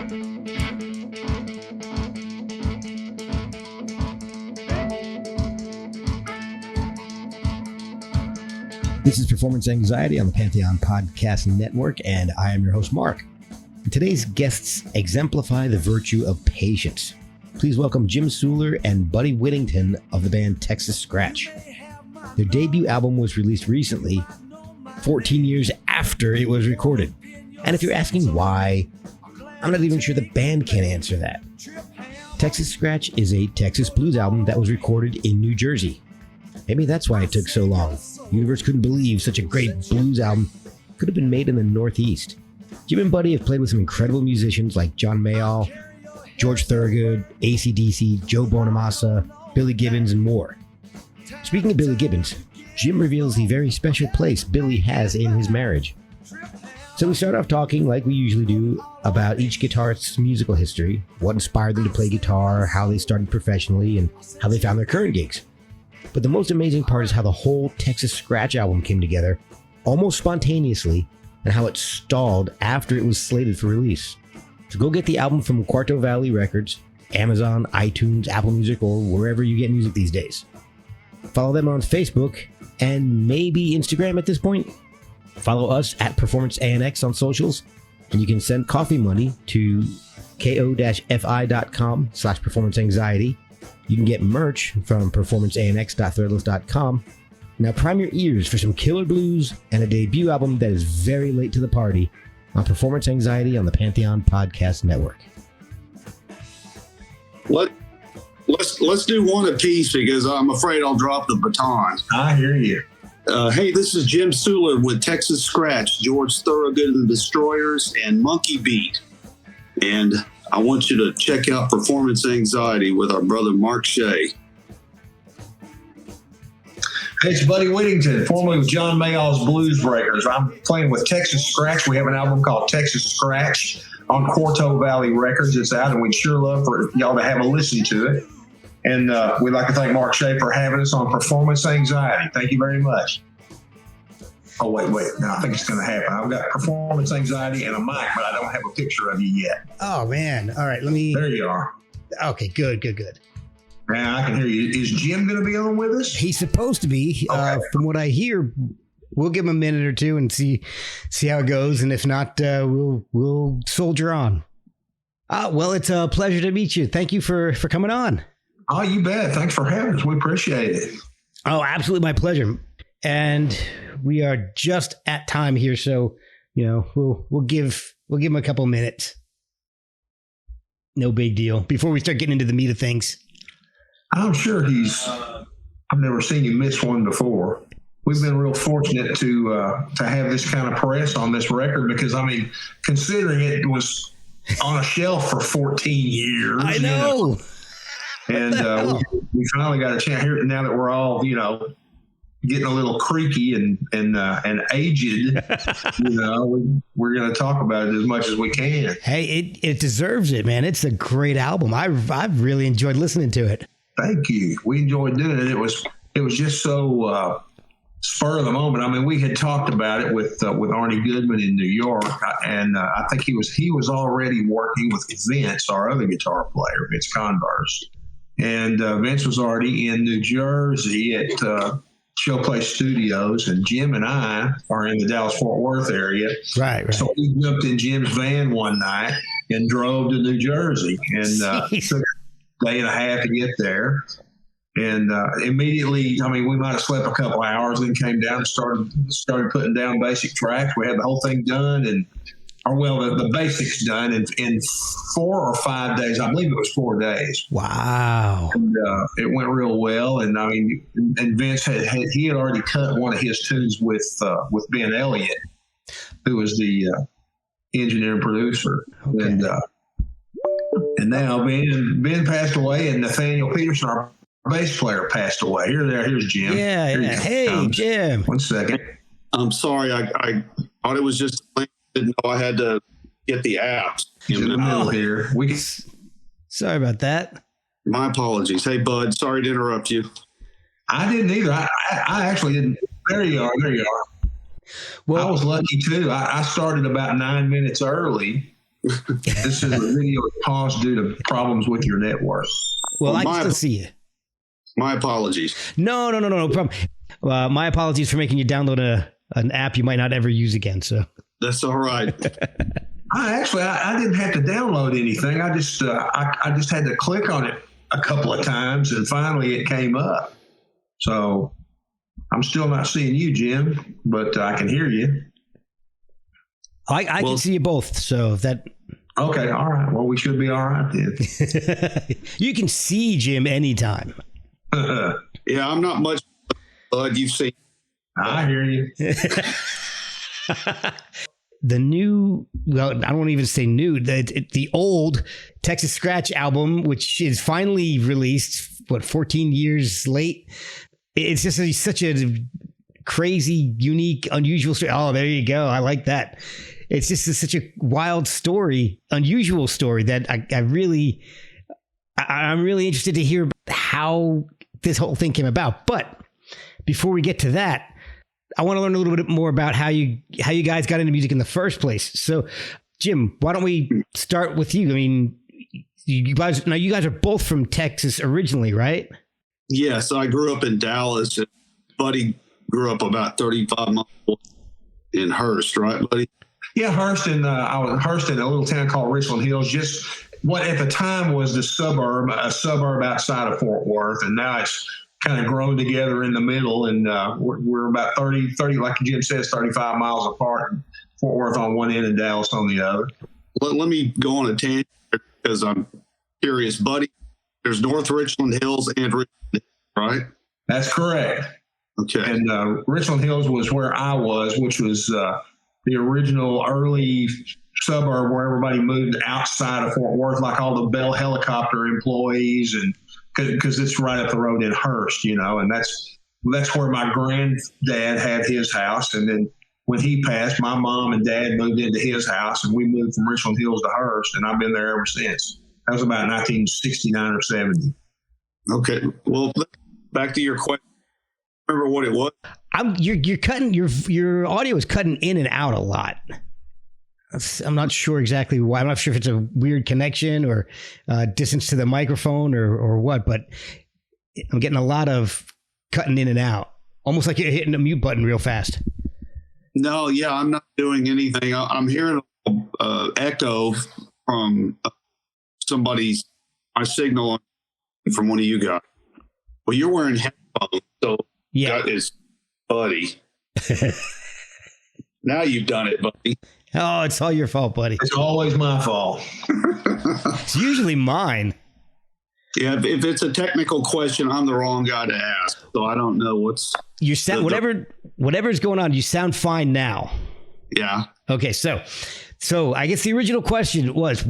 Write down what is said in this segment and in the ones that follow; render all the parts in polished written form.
This is Performance Anxiety on the Pantheon Podcast Network, and I am your host, Mark. Today's guests exemplify the virtue of patience. Please welcome Jim Suhler and Buddy Whittington of the band Texas Scratch. Their debut album was released recently, 14 years after it was recorded. And if you're asking why, I'm not even sure the band can answer that. Texas Scratch is a Texas blues album that was recorded in New Jersey. Maybe that's why it took so long. The universe couldn't believe such a great blues album could have been made in the Northeast. Jim and Buddy have played with some incredible musicians like John Mayall, George Thorogood, AC/DC, Joe Bonamassa, Billy Gibbons, and more. Speaking of Billy Gibbons, Jim reveals the very special place Billy has in his marriage. So we start off talking, like we usually do, about each guitarist's musical history, what inspired them to play guitar, how they started professionally, and how they found their current gigs. But the most amazing part is how the whole Texas Scratch album came together, almost spontaneously, and how it stalled after it was slated for release. So go get the album from Quarto Valley Records, Amazon, iTunes, Apple Music, or wherever you get music these days. Follow them on Facebook and maybe Instagram at this point. Follow us at Performance ANX on socials, and you can send coffee money to ko-fi.com/performanceanxiety. You can get merch from performanceanx.threadless.com. Now prime your ears for some killer blues and a debut album that is very late to the party on Performance Anxiety on the Pantheon Podcast Network. Let's do one apiece because I'm afraid I'll drop the baton. I hear you. Hey, this is Jim Suhler with Texas Scratch, George Thorogood and the Destroyers, and Monkey Beat. And I want you to check out Performance Anxiety with our brother Mark Shea. Hey, it's Buddy Whittington, formerly with John Mayall's Blues Breakers. I'm playing with Texas Scratch. We have an album called Texas Scratch on Quarto Valley Records. It's out, and we'd sure love for y'all to have a listen to it. And we'd like to thank Mark Shea for having us on Performance Anxiety. Thank you very much. Oh, wait. No, I think it's going to happen. I've got Performance Anxiety and a mic, but I don't have a picture of you yet. Oh, man. All right, let me... There you are. Okay, good. Now I can hear you. Is Jim going to be on with us? He's supposed to be. Okay. From what I hear, we'll give him a minute or two and see how it goes. And if not, we'll soldier on. Well, it's a pleasure to meet you. Thank you for coming on. Oh, you bet. Thanks for having us. We appreciate it. Oh, absolutely. My pleasure. And we are just at time here. So, we'll give him a couple minutes. No big deal. Before we start getting into the meat of things. I'm sure I've never seen you miss one before. We've been real fortunate to have this kind of press on this record because, considering it was on a shelf for 14 years. I know. And we finally got a chance here now that we're all, getting a little creaky and aged. We're going to talk about it as much as we can. Hey, it deserves it, man. It's a great album. I've really enjoyed listening to it. Thank you. We enjoyed doing it. It was just so spur of the moment. We had talked about it with Arnie Goodman in New York, and I think he was already working with Vince, our other guitar player, Vince Converse. And Vince was already in New Jersey at Showplace Studios, and Jim and I are in the Dallas-Fort Worth area. Right. So we jumped in Jim's van one night and drove to New Jersey, and took a day and a half to get there. And immediately, we might have slept a couple hours, then came down and started putting down basic tracks. We had the whole thing done, the basics done in 4 or 5 days. I believe it was 4 days. Wow. And it went real well. And and Vince had already cut one of his tunes with Ben Elliott, who was the engineer and producer. Okay. And now Ben passed away, and Nathaniel Peterson, our bass player, passed away. Here's Jim. Yeah. Hey, Jim. 1 second. I'm sorry. I thought it was just didn't know I had to get the apps. In the middle here. Sorry about that. My apologies. Hey, Bud. Sorry to interrupt you. I didn't either. I actually didn't. There you are. Well, I was lucky too. I started about 9 minutes early. This is a video paused due to problems with your network. Well, I can still see you. My apologies. No problem. My apologies for making you download an app you might not ever use again. So that's all right. I didn't have to download anything. I just had to click on it a couple of times, and finally it came up. So I'm still not seeing you, Jim, but I can hear you. I can see you both. So if that. Okay, all right. Well, we should be all right then. You can see Jim anytime. Yeah, I'm not much, but you've seen. I hear you. The new, well, I don't even say new, the old Texas Scratch album, which is finally released, 14 years late. It's just such a crazy, unique, unusual story. Oh, there you go. I like that. It's just such a wild story, unusual story that I'm really interested to hear how this whole thing came about. But before we get to that, I want to learn a little bit more about how you guys got into music in the first place. So, Jim, why don't we start with you? I mean, you guys are both from Texas originally, right? Yes, I grew up in Dallas. And Buddy grew up about 35 miles in Hurst, right, Buddy? Yeah, Hurst, and I was Hurst in a little town called Richland Hills, just what at the time was a suburb outside of Fort Worth, and now it's kind of grown together in the middle, and we're about 30, like Jim says, 35 miles apart. Fort Worth on one end and Dallas on the other. Let me go on a tangent because I'm curious, Buddy. There's North Richland Hills and Richland Hills, right? That's correct. Okay. And Richland Hills was where I was, which was the original early suburb where everybody moved outside of Fort Worth, like all the Bell helicopter employees, and because it's right up the road in Hurst, and that's where my granddad had his house. And then when he passed, my mom and dad moved into his house, and we moved from Richland Hills to Hurst, and I've been there ever since. That was about 1969 or 70. Okay. Well, back to your question. Remember what it was? You're cutting your audio is cutting in and out a lot. I'm not sure exactly why. I'm not sure if it's a weird connection or distance to the microphone or what, but I'm getting a lot of cutting in and out, almost like you're hitting a mute button real fast. No, yeah, I'm not doing anything. I'm hearing echo from my signal from one of you guys. Well, you're wearing headphones, so yeah, that is Buddy. Now you've done it, Buddy. Oh, it's all your fault, buddy. It's always my fault. It's usually mine. Yeah, if it's a technical question, I'm the wrong guy to ask. So I don't know what's... You sound, whatever's going on, you sound fine now. Yeah. Okay, so I guess the original question was,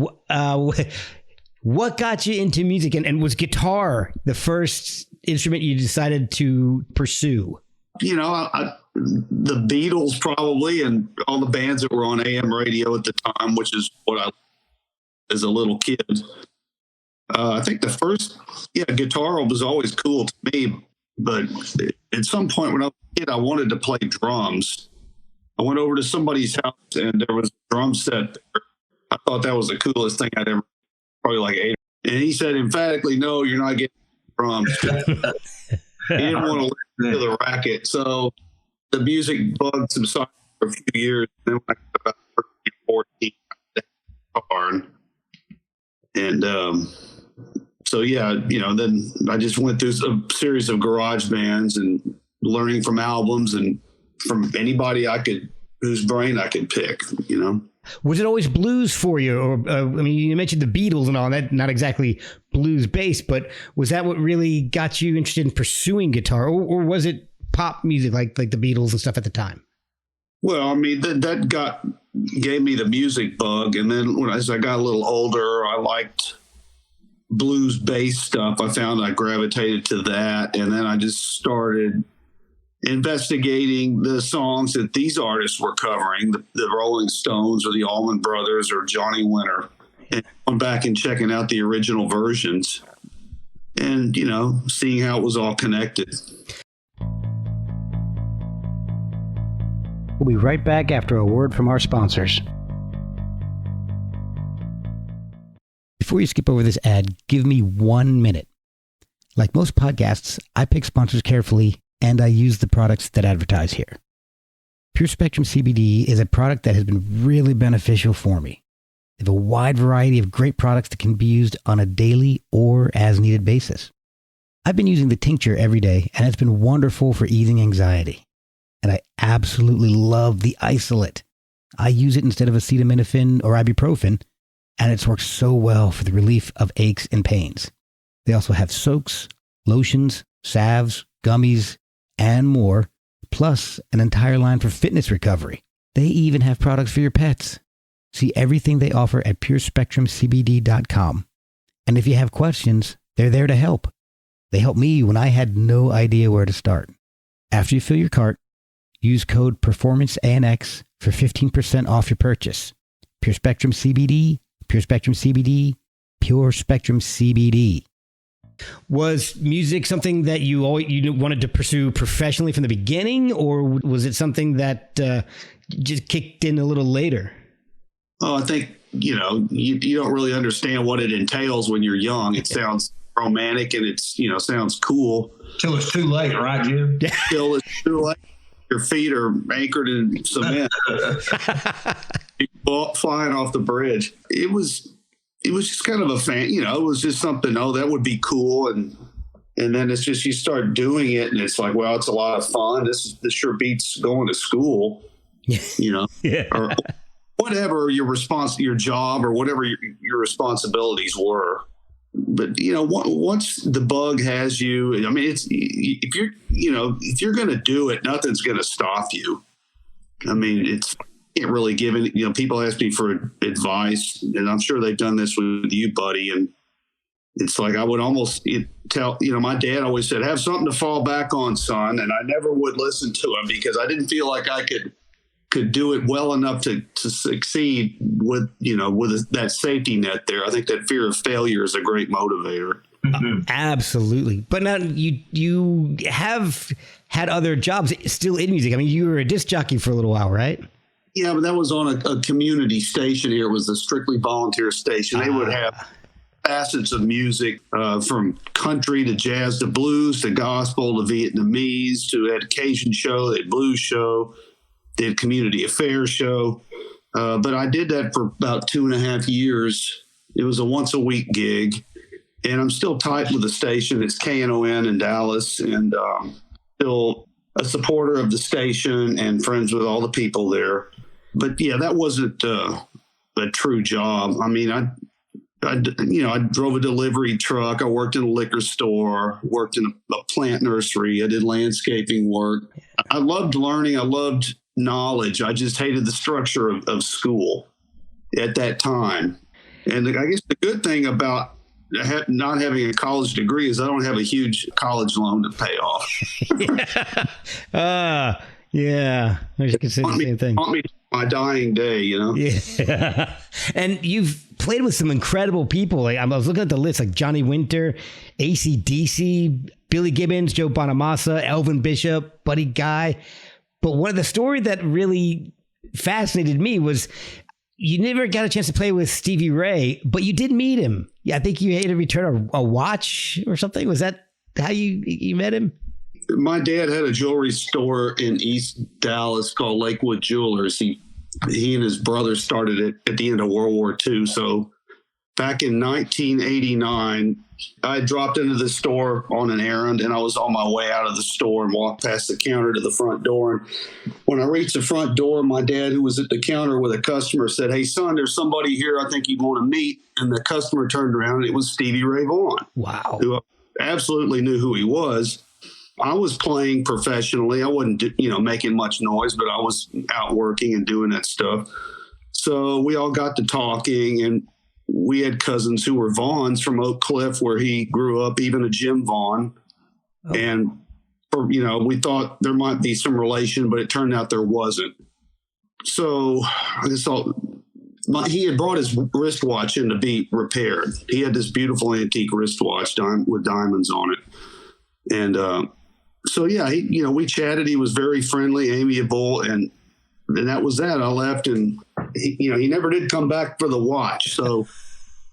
what got you into music? And was guitar the first instrument you decided to pursue? The Beatles probably, and all the bands that were on AM radio at the time, which is what I as a little kid. I think the first, guitar was always cool to me, but at some point when I was a kid, I wanted to play drums. I went over to somebody's house and there was a drum set there. I thought that was the coolest thing I'd ever, probably like 8. And he said emphatically, no, you're not getting drums. He didn't want to listen to the racket. So the music bug subsided for a few years. Then when I got about 13, 14, I got guitar. And then I just went through a series of garage bands and learning from albums and from anybody whose brain I could pick, Was it always blues for you? Or, you mentioned the Beatles and all that, not exactly blues based, but was that what really got you interested in pursuing guitar? Or was it pop music like the Beatles and stuff at the time? Well, that gave me the music bug. And then as I got a little older, I liked blues based stuff. I found I gravitated to that. And then I just started investigating the songs that these artists were covering, the Rolling Stones or the Allman Brothers or Johnny Winter, and going back and checking out the original versions and, seeing how it was all connected. We'll be right back after a word from our sponsors. Before you skip over this ad, give me 1 minute. Like most podcasts, I pick sponsors carefully, and I use the products that advertise here. Pure Spectrum CBD is a product that has been really beneficial for me. They have a wide variety of great products that can be used on a daily or as needed basis. I've been using the tincture every day, and it's been wonderful for easing anxiety. And I absolutely love the isolate. I use it instead of acetaminophen or ibuprofen, and it's worked so well for the relief of aches and pains. They also have soaks, lotions, salves, gummies, and more, plus an entire line for fitness recovery. They even have products for your pets. See everything they offer at purespectrumcbd.com. And if you have questions, they're there to help. They helped me when I had no idea where to start. After you fill your cart, use code PerformanceANX for 15% off your purchase. Pure Spectrum CBD, Pure Spectrum CBD, Pure Spectrum CBD. Was music something that you wanted to pursue professionally from the beginning, or was it something that just kicked in a little later? Oh, I think, you don't really understand what it entails when you're young. It sounds romantic and it's, sounds cool. Till it's too late, right, Jim? Till it's too late. Your feet are anchored in cement. Flying off the bridge. It was just kind of a fan, it was just something, that would be cool. And then it's just, you start doing it and it's like, well, it's a lot of fun. This sure beats going to school, or whatever your job or whatever your responsibilities were. But, once the bug has you, I mean, it's, if you're going to do it, nothing's going to stop you. I mean, can't really give it, people ask me for advice, and I'm sure they've done this with you, buddy. And it's like, I would almost tell, my dad always said, have something to fall back on, son. And I never would listen to him because I didn't feel like I could do it well enough to succeed with that safety net there. I think that fear of failure is a great motivator. Mm-hmm. Absolutely. But now you have had other jobs still in music. I mean, you were a disc jockey for a little while, right? Yeah, but that was on a community station here. It was a strictly volunteer station. They would have facets of music from country to jazz to blues to gospel to Vietnamese to that Cajun show, that blues show, the community affairs show. But I did that for about 2.5 years. It was a once a week gig. And I'm still tight with the station. It's KNON in Dallas, and still a supporter of the station and friends with all the people there. But yeah, that wasn't a true job. I mean, I drove a delivery truck. I worked in a liquor store, worked in a plant nursery. I did landscaping work. I loved learning. I loved knowledge. I just hated the structure of school at that time. And I guess the good thing about not having a college degree is I don't have a huge college loan to pay off. Yeah. I could say the same thing. My dying day, Yeah. And you've played with some incredible people. Like, I was looking at the list, like Johnny Winter, AC/DC, Billy Gibbons, Joe Bonamassa, Elvin Bishop, Buddy Guy. But one of the story that really fascinated me was you never got a chance to play with Stevie Ray, but you did meet him. Yeah, I think you had to return a watch or something. Was that how you met him? My dad had a jewelry store in East Dallas called Lakewood Jewelers. He and his brother started it at the end of World War II. So back in 1989, I dropped into the store on an errand, and I was on my way out of the store and walked past the counter to the front door. And when I reached the front door, my dad, who was at the counter with a customer, said, "Hey, son, there's somebody here I think you'd want to meet." And the customer turned around, and it was Stevie Ray Vaughan. Wow. Who absolutely knew who he was. I was playing professionally. I wasn't, making much noise, but I was out working and doing that stuff. So we all got to talking, and we had cousins who were Vaughns from Oak Cliff, where he grew up, even a Jim Vaughn. Oh. And, we thought there might be some relation, but it turned out there wasn't. So I just thought he had brought his wristwatch in to be repaired. He had this beautiful antique wristwatch with diamonds on it. And, so yeah, we chatted. He was very friendly, amiable, and that was that. I left, and he never did come back for the watch. So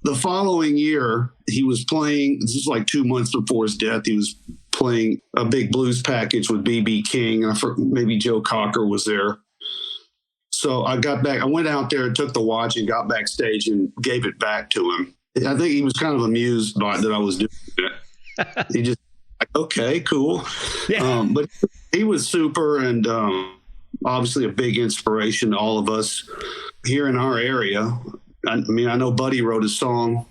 the following year, he was playing, this was like 2 months before his death, he was playing a big blues package with B.B. King. And maybe Joe Cocker was there. So I went out there, took the watch and got backstage and gave it back to him. I think he was kind of amused by that I was doing it. He just, like, okay, cool. Yeah. But he was super, and obviously a big inspiration to all of us here in our area. I mean, I know Buddy wrote a song,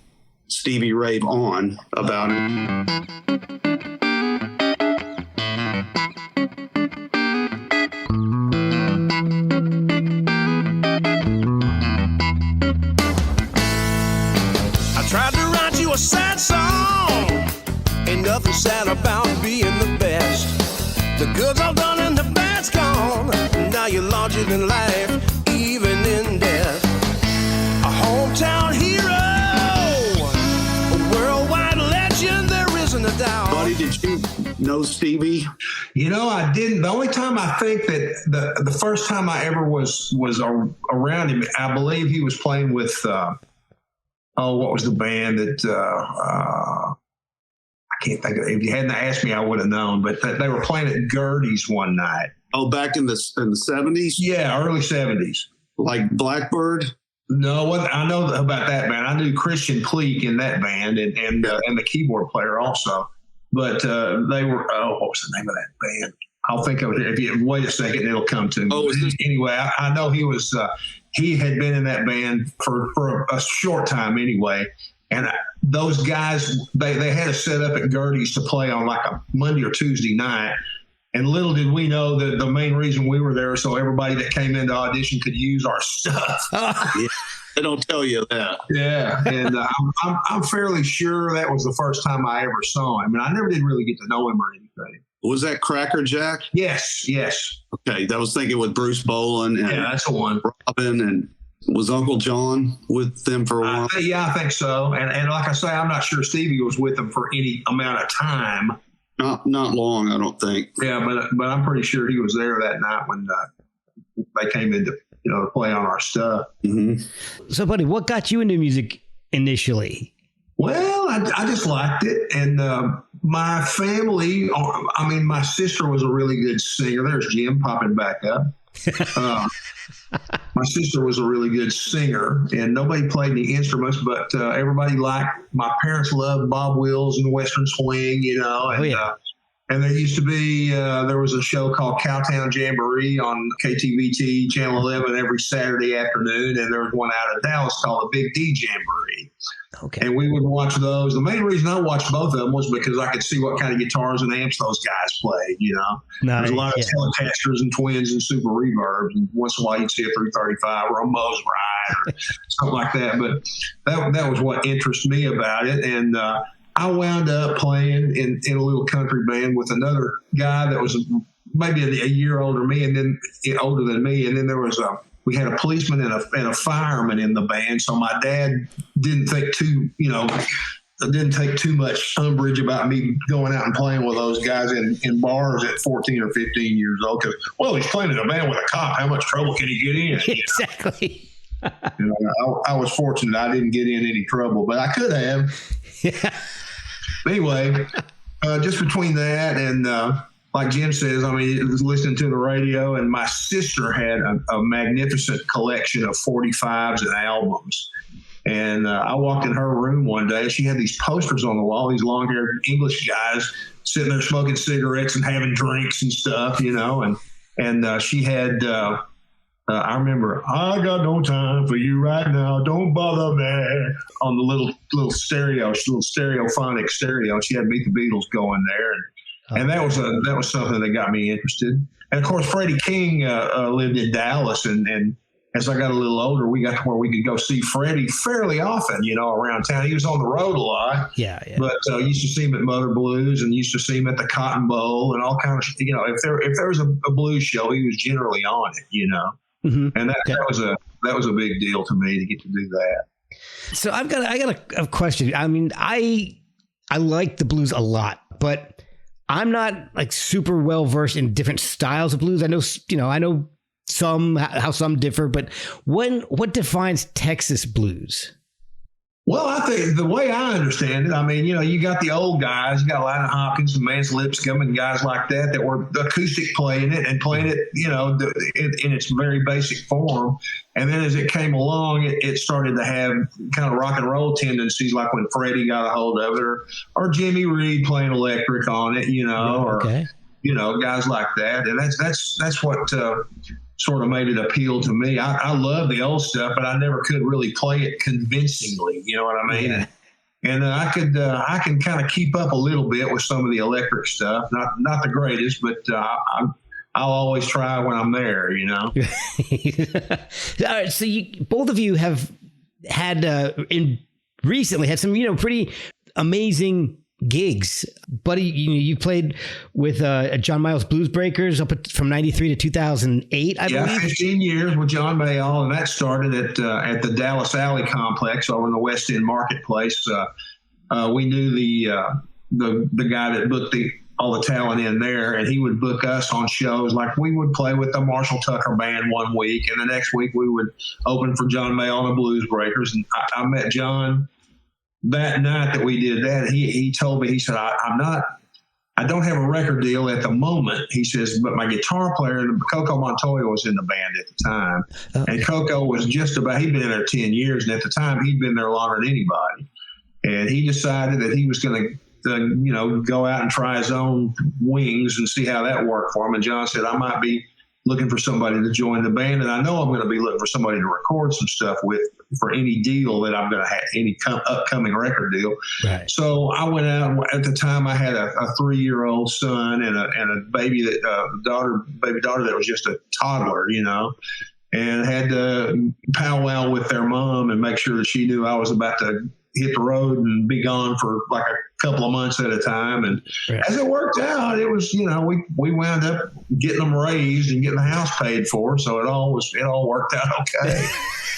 Stevie Rave On, about it. I tried to write you a sad song. Ain't nothing sad about being the best. The good's all done and the bad's gone. Now you're larger than life, even in death. A hometown hero, a worldwide legend, there isn't a doubt. Buddy, did you know Stevie? You know, I didn't. The only time I think that the first time I ever was around him, I believe he was playing with, what was the band that, I can't think of it. If you hadn't asked me, I would have known, but they were playing at Gertie's one night. Oh, back in the 70s? Yeah, early 70s. Like Blackbird? No, I know about that band. I knew Christian Cleek in that band and the keyboard player also. But they were, what was the name of that band? I'll think of it. If you wait a second, it'll come to me. Oh, anyway, I know he was. He had been in that band for a short time anyway. And those guys, they had us set up at Gertie's to play on like a Monday or Tuesday night. And little did we know that the main reason we were there so everybody that came into audition could use our stuff. Yeah, they don't tell you that. Yeah, and I'm fairly sure that was the first time I ever saw him. And I never did really get to know him or anything. Was that Cracker Jack? Yes. Okay, I was thinking with Bruce Boland and that's the one. Robin, and was Uncle John with them for a while? I think so. And like I say, I'm not sure Stevie was with them for any amount of time. Not long, I don't think. Yeah, but I'm pretty sure he was there that night when they came in to play on our stuff. Mm-hmm. So, buddy, what got you into music initially? Well, I just liked it, and my family. I mean, my sister was a really good singer. There's Jim popping back up. My sister was a really good singer, and nobody played any instruments, but everybody liked. My parents loved Bob Wills and Western Swing, and and there used to be there was a show called Cowtown Jamboree on KTVT Channel 11 every Saturday afternoon, and there was one out of Dallas called the Big D Jamboree. Okay. And we would watch those. The main reason I watched both of them was because I could see what kind of guitars and amps those guys played, There's a lot of Telecasters and Twins and Super Reverbs. And once in a while you'd see a 335 or a Mose Ride or something like that. But that was what interested me about it. And I wound up playing in a little country band with another guy that was maybe a year older than me. And then there was we had a policeman and a fireman in the band. So my dad didn't take too much umbrage about me going out and playing with those guys in bars at 14 or 15 years old. Because, he's playing in a band with a cop. How much trouble can he get in? Exactly. I was fortunate I didn't get in any trouble, but I could have. Yeah. Anyway, just between that and like Jim says, listening to the radio, and my sister had a magnificent collection of 45s and albums. And I walked in her room one day, and she had these posters on the wall, these long-haired English guys sitting there smoking cigarettes and having drinks and stuff, and she had, I remember, I got no time for you right now, don't bother me, on the little stereophonic stereo. She had Meet the Beatles going there, and that was something that got me interested. And of course, Freddie King lived in Dallas, and as I got a little older, we got to where we could go see Freddie fairly often, around town. He was on the road a lot. Yeah. But used to see him at Mother Blues, and used to see him at the Cotton Bowl and all kinds of, if there was a blues show, he was generally on it, Mm-hmm. And that was a big deal to me to get to do that. So I got a question. I like the blues a lot, but I'm not like super well versed in different styles of blues. I know how some differ, but what defines Texas blues? Well, I think the way I understand it, I mean, you got the old guys, you got Lionel Hopkins and Mance Lipscomb and guys like that were acoustic playing it and playing it, in its very basic form. And then as it came along, it started to have kind of rock and roll tendencies, like when Freddie got a hold of it, or Jimmy Reed playing electric on it, Okay. or guys like that. And that's what sort of made it appeal to me. I love the old stuff, but I never could really play it convincingly. You know what I mean? Yeah. And I can kind of keep up a little bit with some of the electric stuff. Not the greatest, but I'll always try when I'm there. All right, so both of you have had recently had some pretty amazing gigs. Buddy, you played with John Mayall's Blues Breakers from 93 to 2008, I believe. 15 years with John Mayall, and that started at the Dallas Alley Complex over in the West End Marketplace. We knew the guy that booked all the talent in there, and he would book us on shows. Like we would play with the Marshall Tucker Band one week, and the next week we would open for John Mayall and the Blues Breakers. And I met John that night that we did that. He told me, he said, I don't have a record deal at the moment. He says, but my guitar player, Coco Montoya, was in the band at the time. Oh. And Coco was he'd been there 10 years. And at the time, he'd been there longer than anybody. And he decided that he was going to, go out and try his own wings and see how that worked for him. And John said, I might be looking for somebody to join the band. And I know I'm going to be looking for somebody to record some stuff with for any deal that I'm going to have, any upcoming record deal. Right. So I went out. At the time, I had a 3-year-old son and a baby baby daughter that was just a toddler, and had to powwow with their mom and make sure that she knew I was about to hit the road and be gone for like a couple of months at a time. And as it worked out, it was, we wound up getting them raised and getting the house paid for. So it all worked out okay.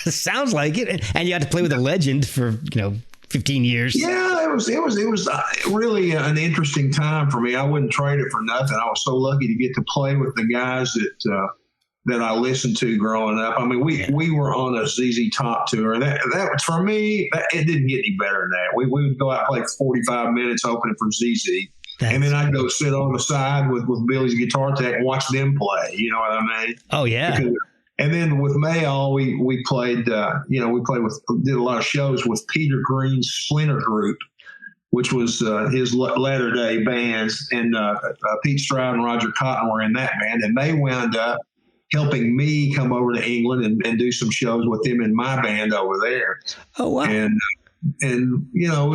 Sounds like it. And you had to play with a legend for, 15 years. Yeah, it was really an interesting time for me. I wouldn't trade it for nothing. I was so lucky to get to play with the guys that I listened to growing up. I mean, we were on a ZZ Top tour. That for me, it didn't get any better than that. We would go out and play 45 minutes opening for ZZ. And then I'd go sit on the side with Billy's guitar tech and watch them play. You know what I mean? Oh, yeah. And then with Mayall, we played, did a lot of shows with Peter Green's Splinter Group, which was his latter day bands. And Pete Stroud and Roger Cotton were in that band. And they wound up helping me come over to England and do some shows with them in my band over there. Oh, wow. And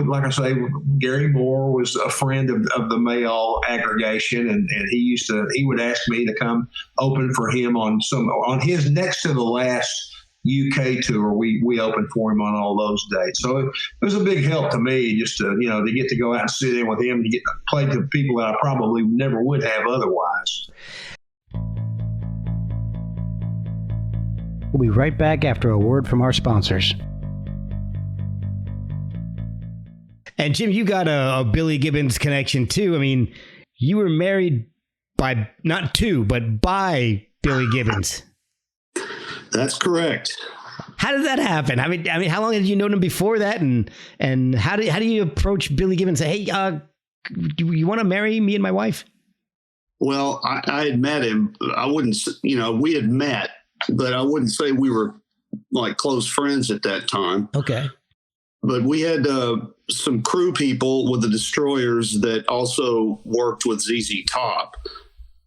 like I say, Gary Moore was a friend of the Mayall aggregation, and he would ask me to come open for him on his next to the last UK tour. We opened for him on all those dates. So it was a big help to me just to get to go out and sit in with him, to get to play to people that I probably never would have otherwise. We'll be right back after a word from our sponsors. And Jim, you got a Billy Gibbons connection too. I mean, you were married by not to, but by Billy Gibbons. That's correct. How did that happen? I mean, how long had you known him before that? And how do you approach Billy Gibbons and say, hey, do you want to marry me and my wife? Well, I had met him. I wouldn't, we had met, but I wouldn't say we were like close friends at that time. Okay. But we had some crew people with the Destroyers that also worked with ZZ Top.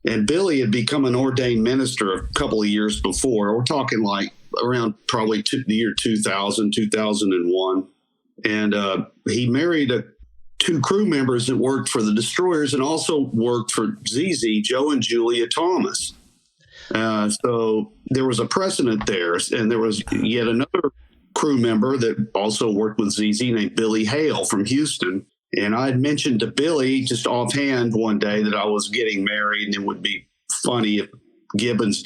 And Billy had become an ordained minister a couple of years before. We're talking like around probably the year 2000, 2001. And he married two crew members that worked for the Destroyers and also worked for ZZ, Joe and Julia Thomas. So there was a precedent there. And there was yet another crew member that also worked with ZZ named Billy Hale from Houston. And I had mentioned to Billy just offhand one day that I was getting married and it would be funny if Gibbons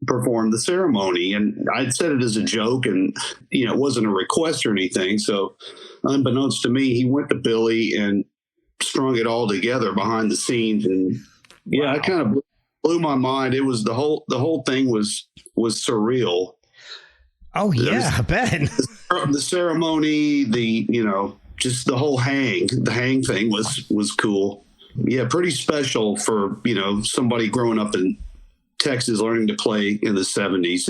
perform the ceremony. And I'd said it as a joke and, it wasn't a request or anything. So unbeknownst to me, he went to Billy and strung it all together behind the scenes. And yeah, I kind of blew my mind. It was the whole thing was surreal. Oh, yeah, I bet. the ceremony, just the whole the hang thing was cool. Yeah, pretty special for, somebody growing up in Texas learning to play in the 70s.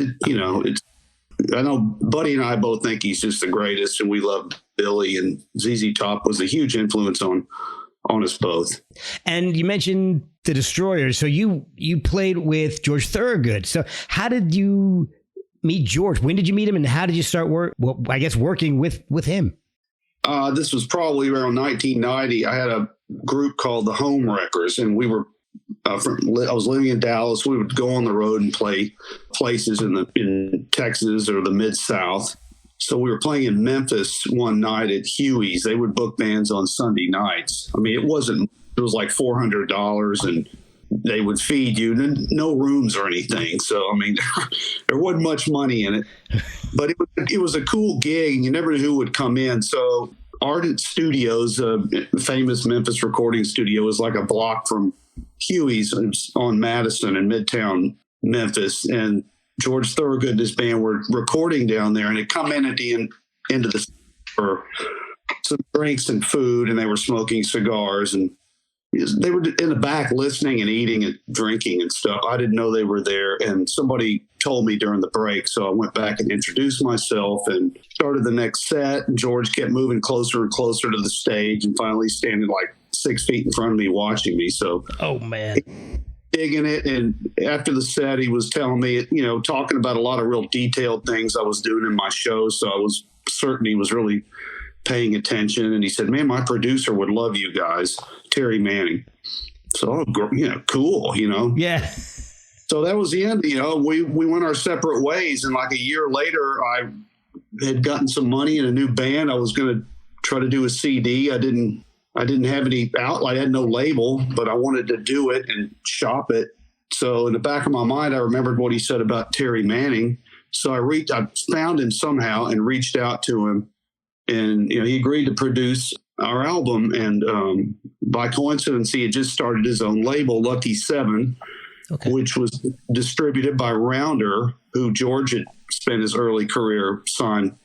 I know Buddy and I both think he's just the greatest, and we love Billy, and ZZ Top was a huge influence on us both. And you mentioned the Destroyers. So you played with George Thorogood. So how did you meet George? When did you meet him, and how did you start working with him? This was probably around 1990. I had a group called the Home Wreckers, and we were I was living in Dallas. We would go on the road and play places in Texas or the Mid-South. So we were playing in Memphis one night at Huey's. They would book bands on Sunday nights. I mean, it was like $400, and they would feed you, no rooms or anything. So, I mean, there wasn't much money in it, but it was a cool gig, and you never knew who would come in. So Ardent Studios, a famous Memphis recording studio, is like a block from Huey's on Madison in Midtown Memphis. And George Thorogood and his band were recording down there, and had come in at the end of the for some drinks and food, and they were smoking cigars, and they were in the back listening and eating and drinking and stuff. I didn't know they were there, and somebody told me during the break, so I went back and introduced myself and started the next set. And George kept moving closer and closer to the stage, and finally standing like 6 feet in front of me watching me. So, oh man, digging it. And after the set, he was telling me, talking about a lot of real detailed things I was doing in my show. So I was certain he was really paying attention. And he said, "Man, my producer would love you guys, Terry Manning." So, cool, Yeah. So that was the end. We went our separate ways. And like a year later, I had gotten some money in a new band. I was going to try to do a CD. I didn't have any outlet. I had no label, but I wanted to do it and shop it. So in the back of my mind, I remembered what he said about Terry Manning. So I found him somehow and reached out to him, and he agreed to produce our album. And by coincidence, he had just started his own label, Lucky 7, okay, which was distributed by Rounder, who George had spent his early career signed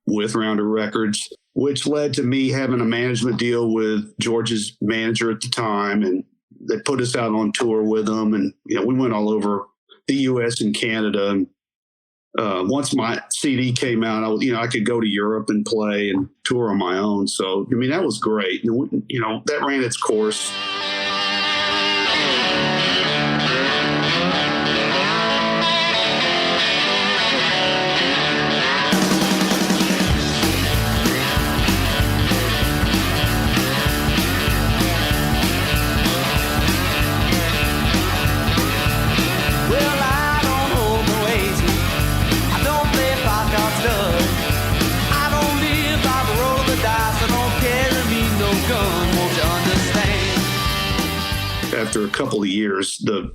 with, Rounder Records, which led to me having a management deal with George's manager at the time. And they put us out on tour with them. And, we went all over the U.S. and Canada. And once my CD came out, I could go to Europe and play and tour on my own. So, that was great. That ran its course. After a couple of years, the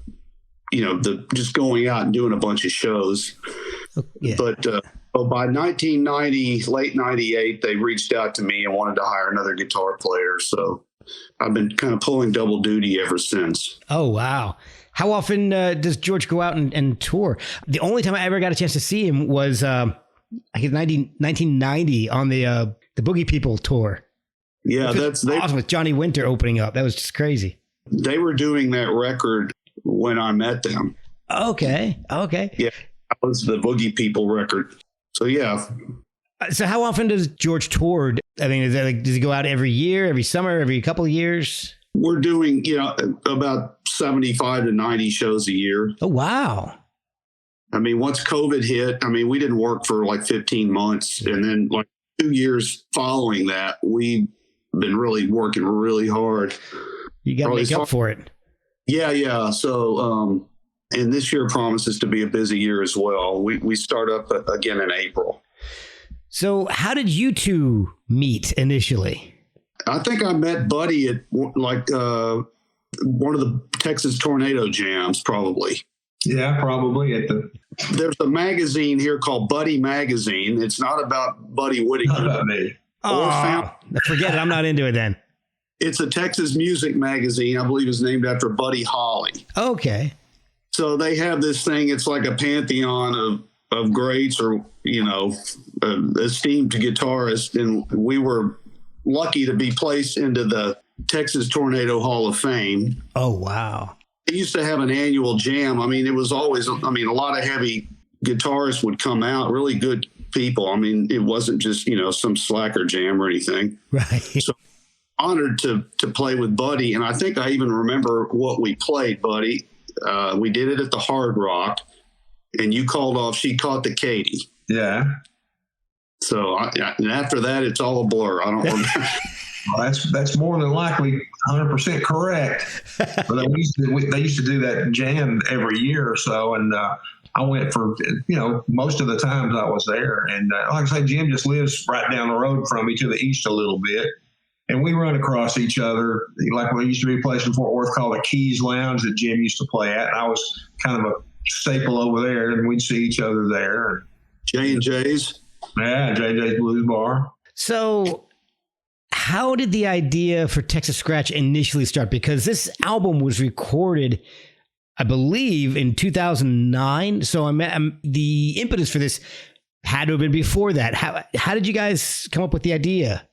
just going out and doing a bunch of shows. Yeah. But by 1990, late 98, they reached out to me and wanted to hire another guitar player. So I've been kind of pulling double duty ever since. Oh, wow. How often does George go out and tour? The only time I ever got a chance to see him was, I guess, 1990 on the Boogie People tour. Yeah, that's awesome, with Johnny Winter opening up. That was just crazy. They were doing that record when I met them. Okay. Yeah, that was the Boogie People record. So, yeah. So how often does George tour? I mean, does he go out every year, every summer, every couple of years? We're doing, about 75 to 90 shows a year. Oh, wow. I mean, once COVID hit, we didn't work for like 15 months. And then like 2 years following that, we've been really working really hard. You got to make up for it. Yeah. So, and this year promises to be a busy year as well. We start up again in April. So how did you two meet initially? I think I met Buddy at one of the Texas Tornado Jams, probably. Yeah, probably. There's a magazine here called Buddy Magazine. It's not about Buddy Whittington. Not about me. Forget it. I'm not into it then. It's a Texas music magazine. I believe it's named after Buddy Holly. Okay. So they have this thing. It's like a pantheon of greats or, esteemed guitarists. And we were lucky to be placed into the Texas Tornado Hall of Fame. Oh, wow. They used to have an annual jam. I mean, it was always, a lot of heavy guitarists would come out, really good people. I mean, it wasn't just, some slacker jam or anything. Right. So honored to play with Buddy. And I think I even remember what we played, Buddy. We did it at the Hard Rock, and you called off She Caught the Katy. Yeah. So and after that, it's all a blur. I don't remember. Well, that's more than likely 100% correct. But they used to do that jam every year or so, and I went for most of the times I was there. And like I say, Jim just lives right down the road from me to the east a little bit, and we run across each other. Like we used to be a place in Fort Worth called the Keys Lounge that Jim used to play at, and I was kind of a staple over there, and we'd see each other there. J&J's. Yeah, J&J's Blues Bar. So how did the idea for Texas Scratch initially start? Because this album was recorded, I believe, in 2009. So the impetus for this had to have been before that. How did you guys come up with the idea?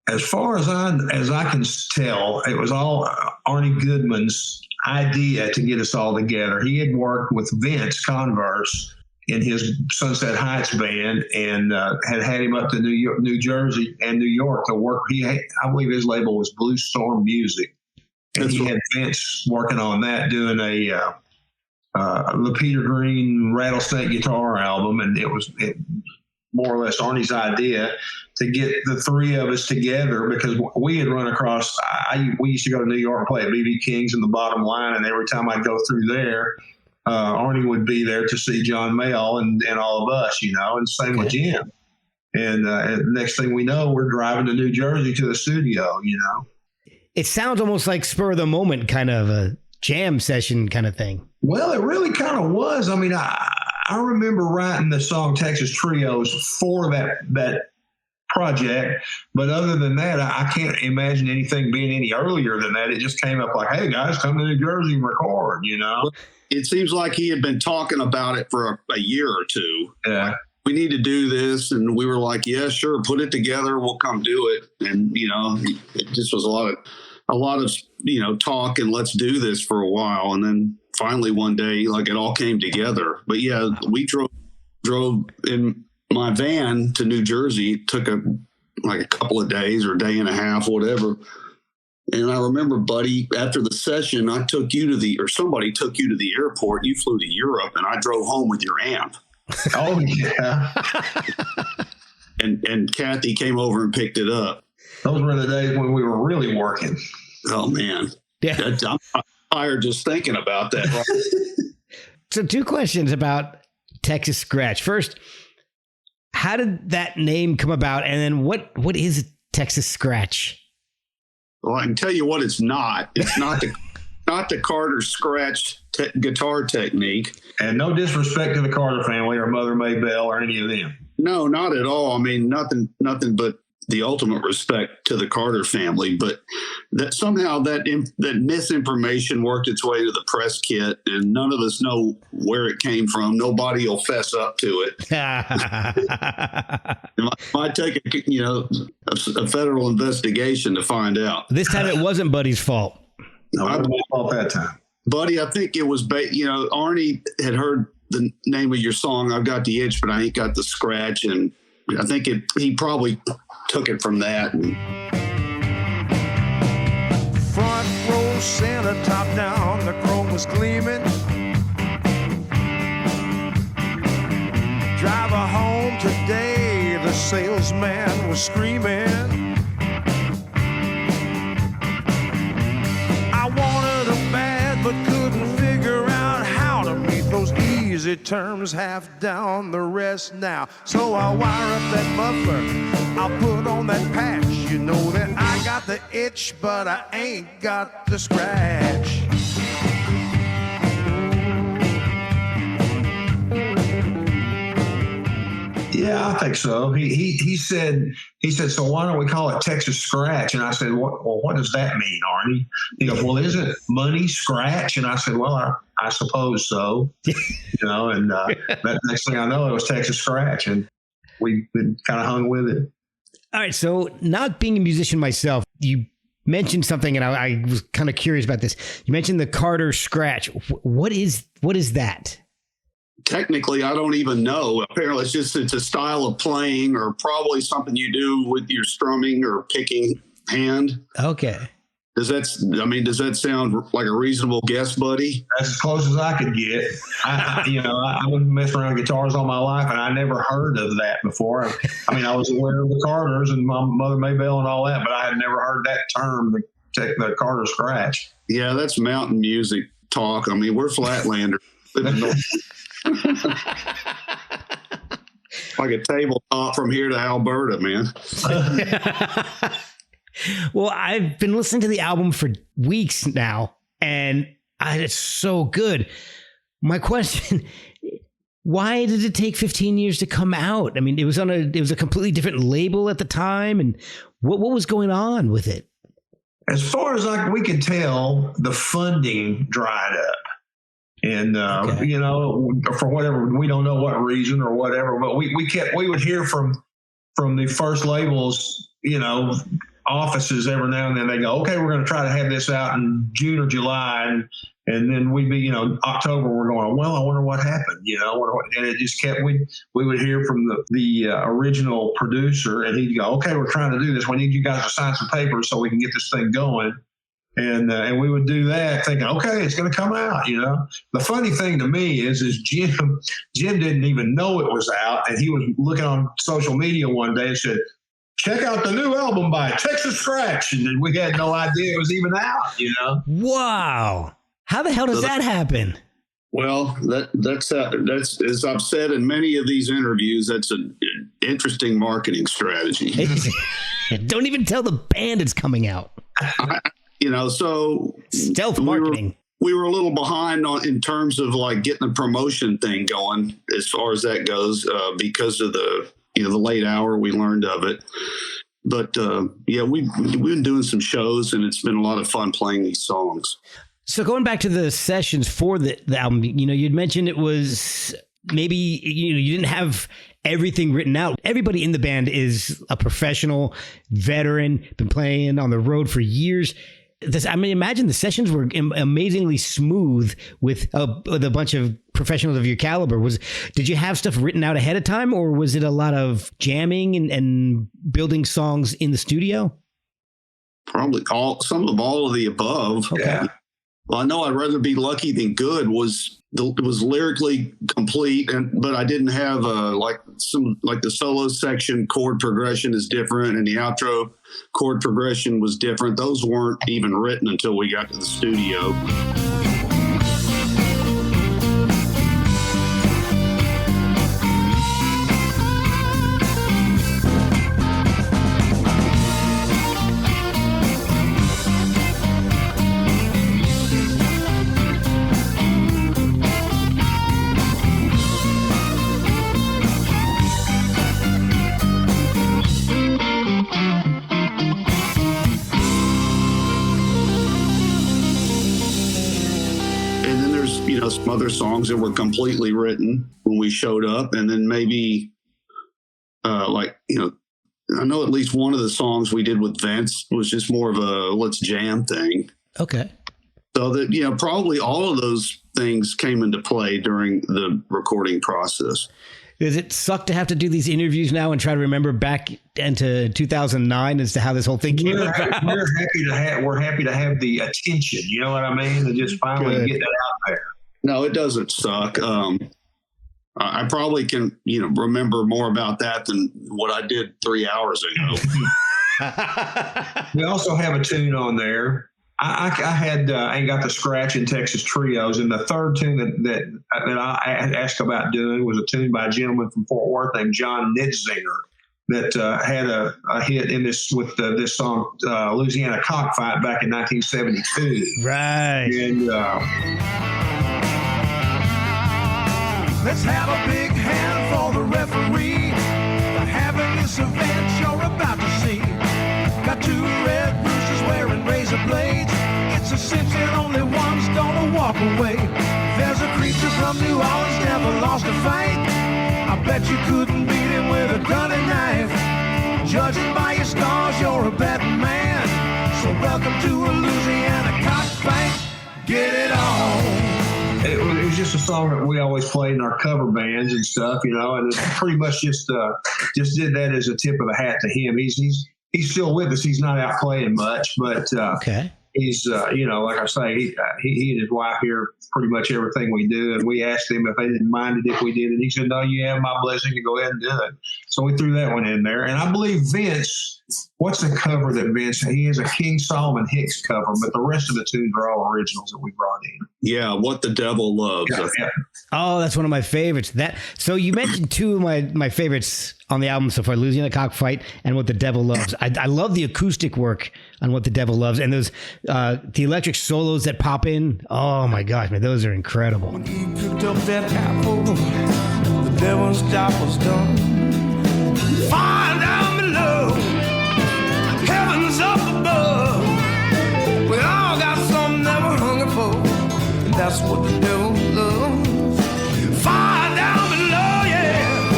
As far as I can tell, it was all Arnie Goodman's idea to get us all together. He had worked with Vince Converse in his Sunset Heights band, and had him up to New Jersey and New York to work. I believe his label was Blue Storm Music, and he had Vince working on that, doing the Peter Green Rattlesnake guitar album, and it was more or less Arnie's idea to get the three of us together, because we had run across. We used to go to New York and play at BB King's in the Bottom Line, and every time I'd go through there, Arnie would be there to see John Mayall and all of us, and same with Jim. And next thing we know, we're driving to New Jersey to the studio, It sounds almost like spur of the moment, kind of a jam session kind of thing. Well, it really kind of was. I mean, I remember writing the song Texas Trios for that project, but other than that, I can't imagine anything being any earlier than that. It just came up like, hey guys, come to New Jersey and record, It seems like he had been talking about it for a year or two. Yeah. We need to do this. And we were like, yeah, sure. Put it together. We'll come do it. And, it just was a lot of, talk and let's do this for a while. And then finally one day, like, it all came together. But yeah, we drove in my van to New Jersey. It took a couple of days or a day and a half, whatever. And I remember, Buddy, after the session, somebody took you to the airport. You flew to Europe, and I drove home with your amp. Oh, yeah. and Kathy came over and picked it up. Those were the days when we were really working. Oh, man. Yeah. I'm tired just thinking about that. So 2 questions about Texas Scratch. First, how did that name come about? And then what is Texas Scratch? Well, I can tell you what it's not. It's not the Carter Scratch guitar technique. And no disrespect to the Carter family or Mother Maybelle or any of them. No, not at all. I mean, nothing but the ultimate respect to the Carter family. But that somehow that misinformation worked its way to the press kit, and none of us know where it came from. Nobody will fess up to it. It might take a federal investigation to find out. This time it wasn't Buddy's fault. No, it wasn't fault that time. Buddy, I think it was, Arnie had heard the name of your song, I've Got the Itch, but I Ain't Got the Scratch. And I think he probably took it from that. Front row center, top down, the chrome was gleaming. Driver home today, the salesman was screaming. I wanted a bad, but couldn't figure out how to meet those easy terms, half down, the rest now. So I'll wire up that muffler, I'll put on that patch. You know that I got the itch, but I ain't got the scratch. Yeah, I think so. He said, so why don't we call it Texas Scratch? And I said, what does that mean, Arnie? He goes, well, isn't money scratch? And I said, well, I suppose so. And that next thing I know, it was Texas Scratch, and we kind of hung with it. All right. So not being a musician myself, you mentioned something, and I was kind of curious about this. You mentioned the Carter Scratch. What is that? Technically, I don't even know. Apparently, it's a style of playing, or probably something you do with your strumming or picking hand. Okay. Does that sound like a reasonable guess, buddy? That's as close as I could get. I've been messing around with guitars all my life, and I never heard of that before. I was aware of the Carters and my Mother Maybelle and all that, but I had never heard that term, the Carter Scratch. Yeah, that's mountain music talk. We're Flatlanders. Like a tabletop from here to Alberta, man. Well, I've been listening to the album for weeks now, and it's so good. My question, why did it take 15 years to come out? It was a completely different label at the time, and what was going on with it? As far as we could tell, the funding dried up. And, for whatever, we don't know what reason or whatever, but we would hear from the first labels, offices every now and then. They go, okay, we're going to try to have this out in June or July. And then we'd be, October, we're going, well, I wonder what happened, and it just kept, we would hear from the original producer, and he'd go, okay, we're trying to do this. We need you guys to sign some papers so we can get this thing going. And we would do that thinking, okay, it's going to come out, The funny thing to me is Jim didn't even know it was out. And he was looking on social media one day and said, check out the new album by Texas Scratch. And then we had no idea it was even out, Wow. How the hell does that happen? Well, that's as I've said in many of these interviews, that's an interesting marketing strategy. Don't even tell the band it's coming out. So stealth marketing. We were a little behind in terms of getting the promotion thing going as far as that goes, because of the late hour we learned of it. But we've been doing some shows, and it's been a lot of fun playing these songs. So going back to the sessions for the album, you'd mentioned it was maybe, you didn't have everything written out. Everybody in the band is a professional veteran, been playing on the road for years. Imagine the sessions were amazingly smooth with a bunch of professionals of your caliber. Did you have stuff written out ahead of time, or was it a lot of jamming and building songs in the studio? Probably some of all of the above. Okay. Yeah. Well, I know I'd rather be lucky than good was lyrically complete, but I didn't have the solo section chord progression is different, and the outro chord progression was different. Those weren't even written until we got to the studio. Some other songs that were completely written when we showed up, and then maybe I know at least one of the songs we did with Vince was just more of a let's jam thing. Okay. So that probably all of those things came into play during the recording process. Does it suck to have to do these interviews now and try to remember back into 2009 as to how this whole thing came about? We're happy to have the attention. You know what I mean? To just finally get that out there. No, it doesn't suck. I probably can, remember more about that than what I did 3 hours ago. We also have a tune on there. I had Ain't Got the Scratch in Texas Trios, and the third tune that I asked about doing was a tune by a gentleman from Fort Worth named John Nitzinger that had a hit in this with this song Louisiana Cockfight back in 1972. Right. And let's have a big hand for the referee for having this event you're about to see. Got two red roosters wearing razor blades. It's a cinch and only one's gonna walk away. couldn't beat him with a gunning knife. Judging by your scars, you're a better man. So welcome to a Louisiana cockfight. Get it on. It was just a song that we always played in our cover bands and stuff, you know, and it's pretty much just did that as a tip of the hat to him. He's still with us. He's not out playing much, but Okay. he's, you know, like I say, he and his wife hear pretty much everything we do. And we asked him if they didn't mind it if we did. And he said, no, you have my blessing to go ahead and do it. So we threw that one in there. And I believe Vince, what's the cover that Vince, he has a King Solomon Hicks cover, but the rest of the tunes are all originals that we brought in. Yeah, What the Devil Loves. Yeah. Oh, that's one of my favorites. So you mentioned two of my favorites on the album so far, Louisiana Cockfight and What the Devil Loves. I love the acoustic work on What the Devil Loves, and those the electric solos that pop in. Oh my gosh, man, those are incredible. When he picked up that apple, the devil's job was done. Fire down below, heavens up above. We all got something that we're hungry for, and that's what the devil loves. Fire down below, yeah,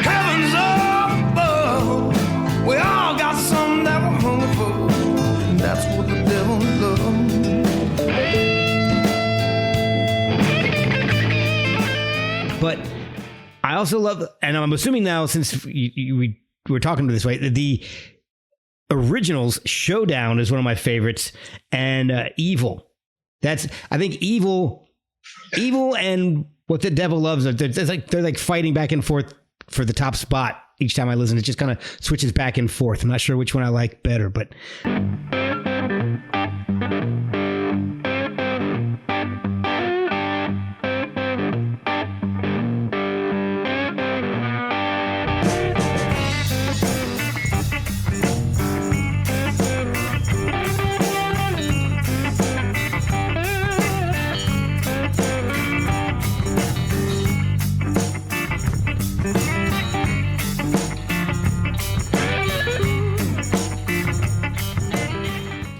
heavens up above. We all got something that we're hungry for, and that's what the devil loves. But I also love, and I'm assuming now since we were talking to this way, the originals, Showdown is one of my favorites, and Evil. I think Evil and What the Devil Loves, they're like fighting back and forth for the top spot each time I listen. It just kind of switches back and forth. I'm not sure which one I like better, but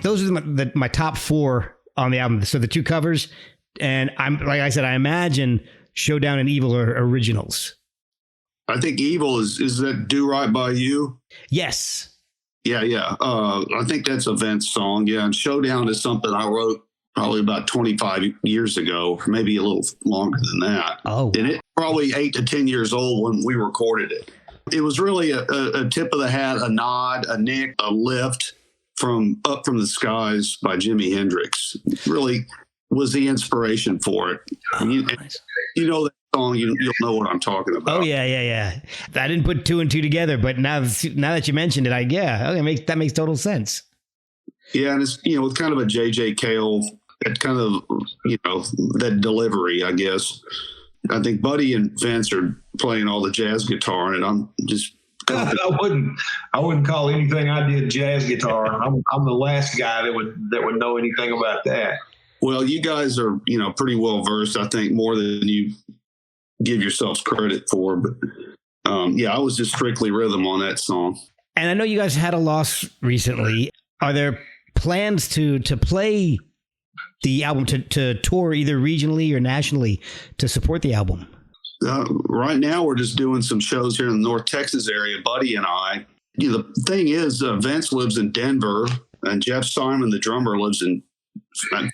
those are my top four on the album. So the two covers, and like I said, I imagine Showdown and Evil are originals. I think Evil is that Do Right By You? Yes. Yeah. I think that's a Vince song. Yeah, and Showdown is something I wrote probably about 25 years ago, maybe a little longer than that. Oh. And it's probably 8 to 10 years old when we recorded it. It was really a tip of the hat, a nod, a nick, a lift from Up From the Skies by Jimi Hendrix. Really was the inspiration for it. Nice. You know that song, you'll know what I'm talking about. Oh yeah. I didn't put two and two together, but now that you mentioned it, that makes total sense. Yeah, and it's with kind of a J.J. Cale, that kind of that delivery, I guess. I think Buddy and Vince are playing all the jazz guitar, and I'm just. I wouldn't call anything I did jazz guitar. I'm the last guy that would know anything about that. Well, you guys are pretty well versed. I think more than you give yourselves credit for. But I was just strictly rhythm on that song. And I know you guys had a loss recently. Are there plans to play the album, to tour either regionally or nationally to support the album? Right now, we're just doing some shows here in the North Texas area, Buddy and I. The thing is, Vince lives in Denver, and Jeff Simon, the drummer, lives in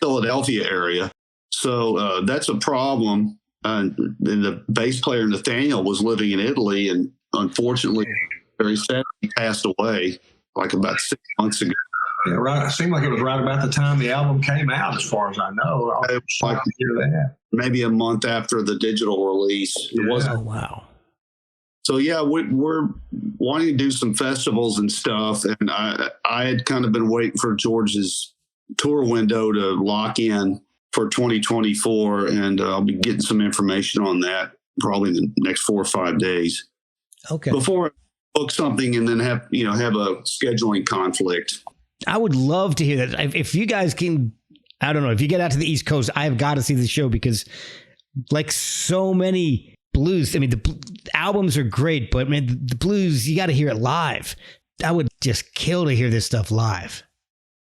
Philadelphia area. So that's a problem. And the bass player, Nathaniel, was living in Italy, and unfortunately, very sadly, he passed away like about 6 months ago. Yeah, right. It seemed like it was right about the time the album came out, as far as I know. I would like to hear that. Maybe a month after the digital release. It wasn't. Oh, wow. So, yeah, we're wanting to do some festivals and stuff. And I had kind of been waiting for George's tour window to lock in for 2024. And I'll be getting some information on that probably in the next 4 or 5 days. Okay. Before I book something and then have a scheduling conflict. I would love to hear that. If you guys can, I don't know, if you get out to the East Coast, I've got to see the show, because like so many blues, I mean, the albums are great, but man, the blues, you got to hear it live. I would just kill to hear this stuff live.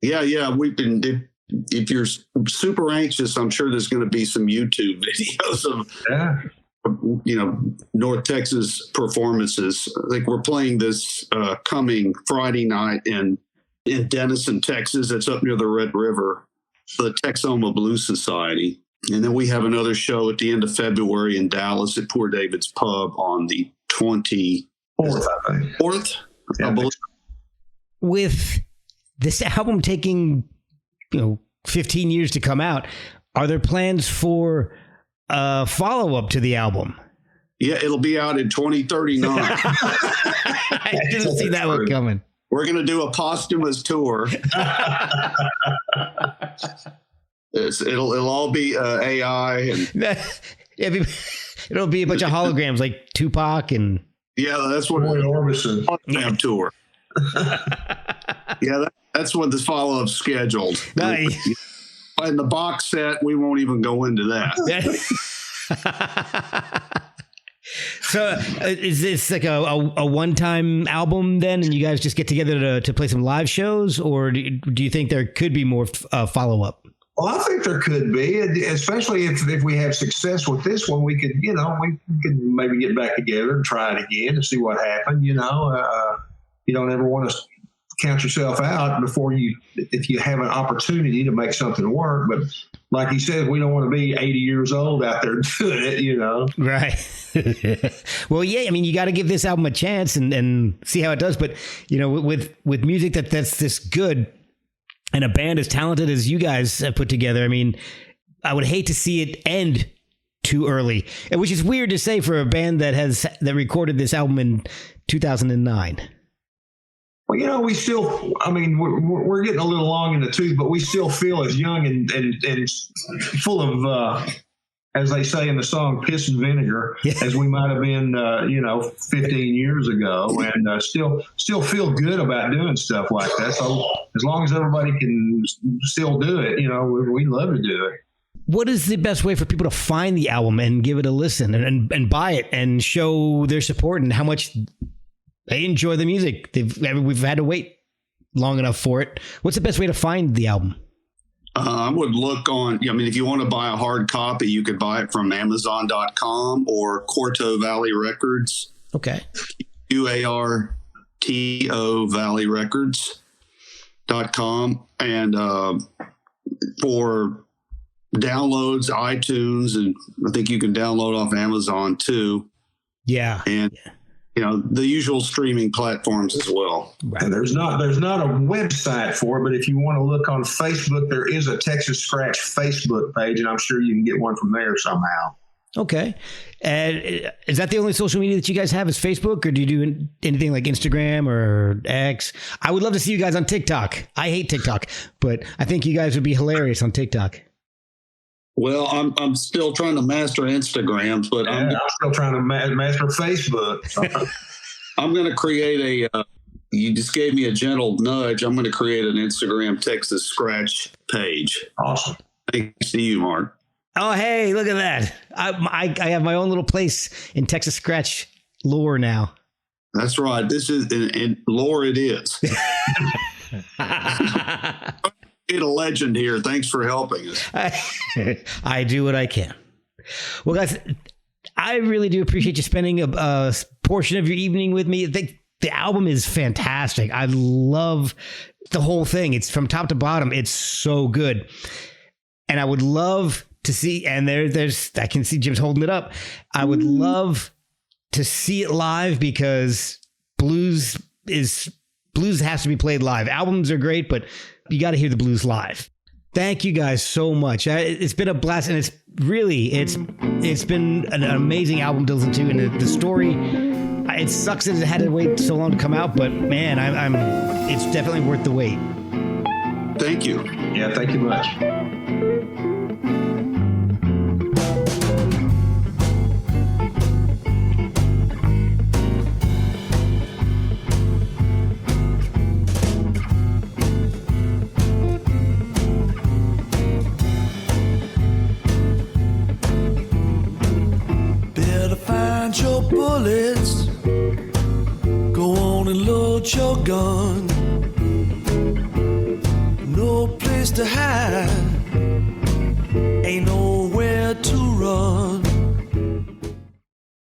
Yeah. We've been, if you're super anxious, I'm sure there's going to be some YouTube videos of North Texas performances. I think we're playing this coming Friday night in Denison, Texas. It's up near the Red River, the Texoma Blues Society. And then we have another show at the end of February in Dallas at Poor David's Pub on the 24th, I believe. With this album taking, 15 years to come out, are there plans for a follow-up to the album? Yeah, it'll be out in 2039. I didn't see that one coming. We're going to do a posthumous tour. It'll all be AI, and it'll be a bunch of holograms like Tupac and that's what Roy Orbison tour. That's what the follow-up scheduled. Nice. In the box set, we won't even go into that. So is this like a one-time album then, and you guys just get together to play some live shows, or do you think there could be more follow-up? Well, I think there could be, especially if we have success with this one. We could, we could maybe get back together and try it again and see what happened. You don't ever want to count yourself out if you have an opportunity to make something work. But like he said, we don't want to be 80 years old out there doing it, Right. Well, yeah, I mean, you got to give this album a chance and see how it does. But, with music that's this good, and a band as talented as you guys have put together, I mean, I would hate to see it end too early, which is weird to say for a band that recorded this album in 2009. Well, we still, we're getting a little long in the tooth, but we still feel as young and full of, as they say in the song, piss and vinegar, as we might have been, 15 years ago, and still feel good about doing stuff like that. So as long as everybody can still do it, we'd love to do it. What is the best way for people to find the album and give it a listen and buy it and show their support and how much they enjoy the music? We've had to wait long enough for it. What's the best way to find the album? I would look on, if you want to buy a hard copy, you could buy it from Amazon.com or Quarto Valley Records. Okay. QARTO Valley Records.com. And for downloads, iTunes, and I think you can download off Amazon too. Yeah. And the usual streaming platforms as well. Right. And there's not a website for it, but if you want to look on Facebook, there is a Texas Scratch Facebook page, and I'm sure you can get one from there somehow. Okay. And is that the only social media that you guys have is Facebook, or do you do anything like Instagram or X? I would love to see you guys on TikTok. I hate TikTok, but I think you guys would be hilarious on TikTok. Well, I'm still trying to master Instagram, but I'm still trying to master Facebook. I'm going to create you just gave me a gentle nudge. I'm going to create an Instagram Texas Scratch page. Awesome. Thanks to you, Mark. Oh, hey, look at that. I have my own little place in Texas Scratch lore now. That's right. This is in lore it is. A legend here. Thanks for helping us. I do what I can. Well, guys, I really do appreciate you spending a portion of your evening with me. The album is fantastic. I love the whole thing. It's from top to bottom. It's so good. And I would love to see, and there's I can see Jim's holding it up. I would love to see it live because blues has to be played live. Albums are great, but you got to hear the blues live. Thank you guys so much. It's been a blast, and it's been an amazing album to listen to, and the story. It sucks that it had to wait so long to come out, but man, it's definitely worth the wait. Thank you. Yeah, thank you much. Your bullets, go on and load your gun. No place to hide, ain't nowhere to run.